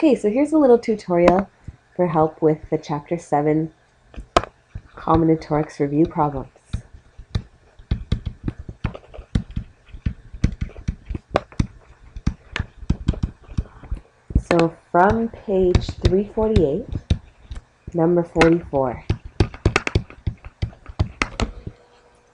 Okay, so here's a little tutorial for help with the Chapter 7 Combinatorics review problems. So from page 348, number 44.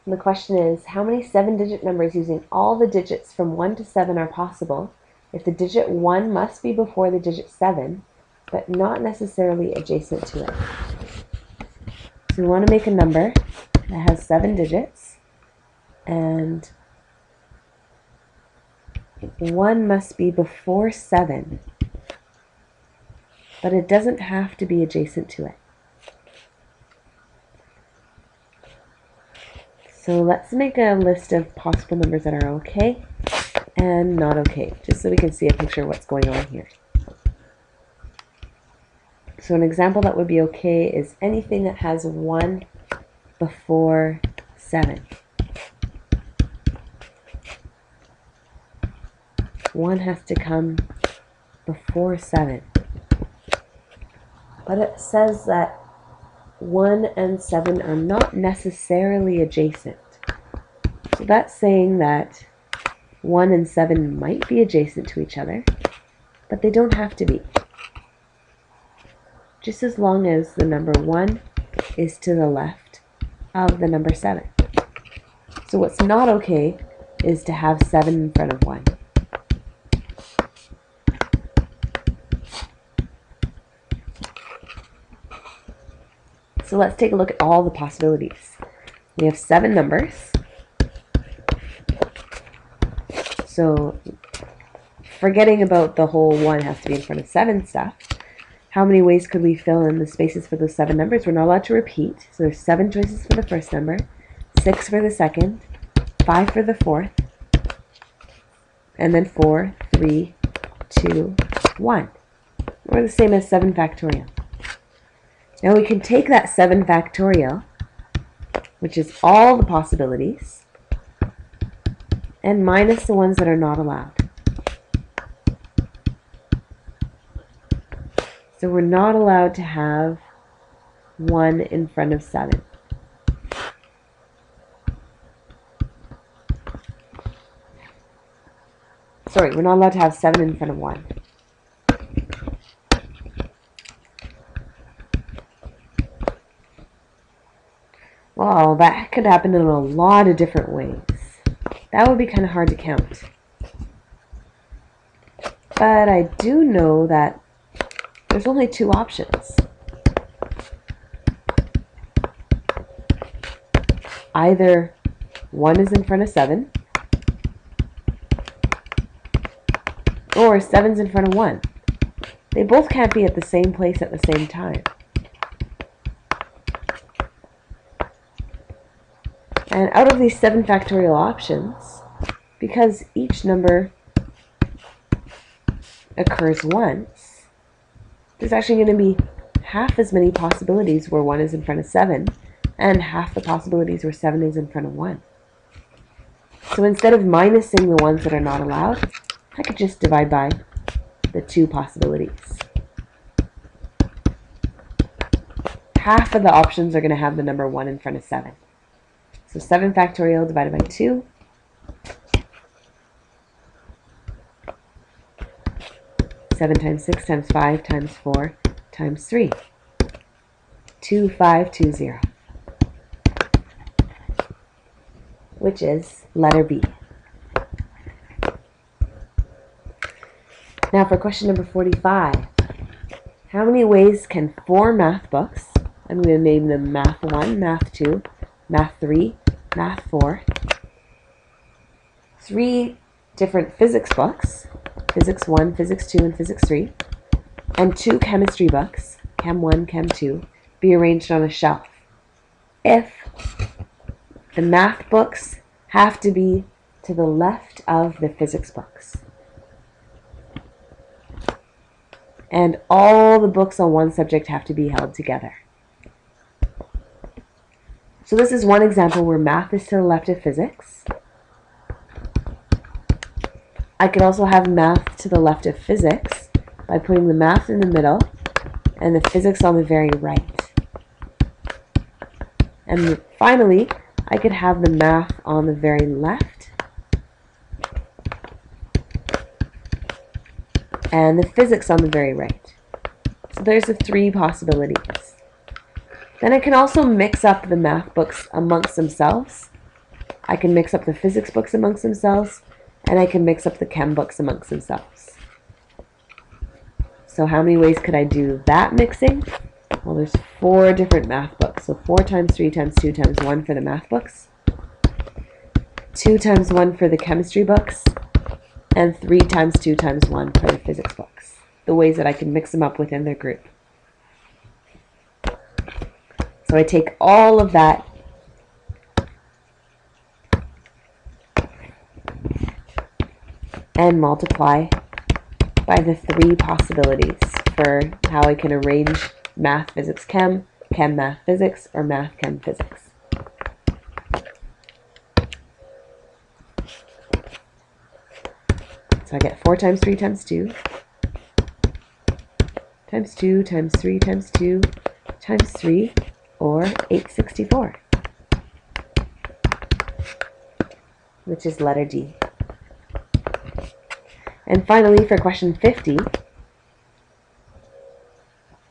And the question is, how many 7-digit numbers using all the digits from 1 to 7 are possible if the digit 1 must be before the digit 7, but not necessarily adjacent to it? So we want to make a number that has 7 digits, and 1 must be before 7, but it doesn't have to be adjacent to it. So let's make a list of possible numbers that are okay and not okay, just so we can see a picture of what's going on here. So an example that would be okay is anything that has 1 before 7. 1 has to come before 7. But it says that 1 and 7 are not necessarily adjacent. So that's saying that 1 and 7 might be adjacent to each other, but they don't have to be. Just as long as the number 1 is to the left of the number 7. So what's not okay is to have 7 in front of 1. So let's take a look at all the possibilities. We have 7 numbers. So forgetting about the whole 1 has to be in front of 7 stuff, how many ways could we fill in the spaces for those 7 numbers? We're not allowed to repeat. So there's 7 choices for the first number, 6 for the second, 5 for the fourth, and then 4, 3, 2, 1. Or the same as 7 factorial. Now we can take that 7 factorial, which is all the possibilities, and minus the ones that are not allowed. So we're not allowed to have 1 in front of 7. Sorry, we're not allowed to have 7 in front of 1. Well, that could happen in a lot of different ways. That would be kind of hard to count. But I do know that there's only 2 options. Either 1 is in front of 7, or 7's in front of 1. They both can't be at the same place at the same time. And out of these 7 factorial options, because each number occurs once, there's actually going to be half as many possibilities where 1 is in front of 7, and half the possibilities where 7 is in front of 1. So instead of minusing the ones that are not allowed, I could just divide by the 2 possibilities. Half of the options are going to have the number 1 in front of 7. So 7 factorial divided by 2. Seven times 6 times 5 times 4 times 3. 2520. Which is letter B. Now for question number 45. How many ways can 4 math books, I'm going to name them Math 1, Math 2, Math 3, Math 4, 3 different physics books, Physics 1, Physics 2, and Physics 3, and 2 chemistry books, Chem 1, Chem 2, be arranged on a shelf if the math books have to be to the left of the physics books, and all the books on one subject have to be held together. So this is one example where math is to the left of physics. I could also have math to the left of physics, by putting the math in the middle and the physics on the very right. And finally, I could have the math on the very left and the physics on the very right. So there's the three possibilities. Then I can also mix up the math books amongst themselves. I can mix up the physics books amongst themselves, and I can mix up the chem books amongst themselves. So how many ways could I do that mixing? Well, there's 4 different math books. So 4 times 3 times 2 times 1 for the math books, 2 times 1 for the chemistry books, and 3 times 2 times 1 for the physics books. The ways that I can mix them up within their group. So I take all of that and multiply by the 3 possibilities for how I can arrange math, physics, chem, chem, math, physics, or math, chem, physics. So I get 4 times 3 times 2 times 2 times 3 times 2 times 3, or 864, which is letter D. And finally, for question 50,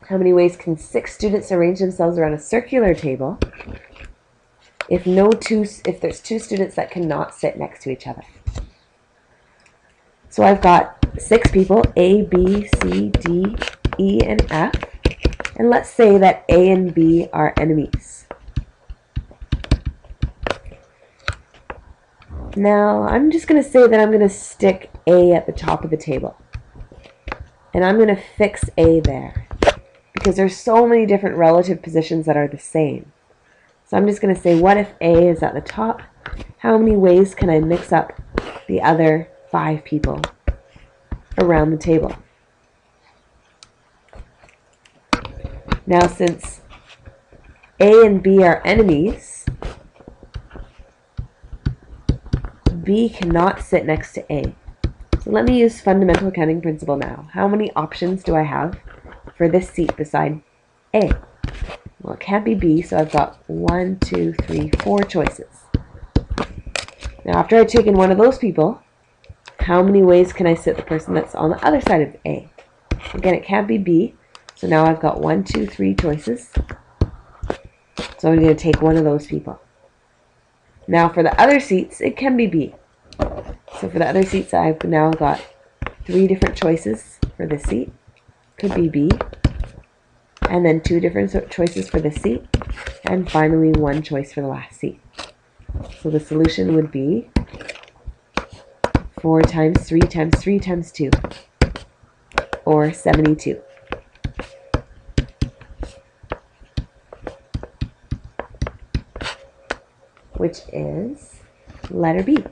how many ways can 6 students arrange themselves around a circular table if there's 2 students that cannot sit next to each other? So I've got 6 people, A, B, C, D, E, and F. And let's say that A and B are enemies. Now, I'm just going to say that I'm going to stick A at the top of the table. And I'm going to fix A there, because there's so many different relative positions that are the same. So I'm just going to say, what if A is at the top? How many ways can I mix up the other 5 people around the table? Now, since A and B are enemies, B cannot sit next to A. So let me use fundamental accounting principle now. How many options do I have for this seat beside A? Well, it can't be B, so I've got 1, 2, 3, 4 choices. Now, after I've taken one of those people, how many ways can I sit the person that's on the other side of A? Again, it can't be B. So now I've got 1, 2, 3 choices. So I'm going to take one of those people. Now for the other seats, it can be B. So for the other seats, I've now got 3 different choices for this seat. Could be B. And then 2 different choices for this seat. And finally 1 choice for the last seat. So the solution would be 4 times 3 times 3 times 2. Or 72. Which is letter B.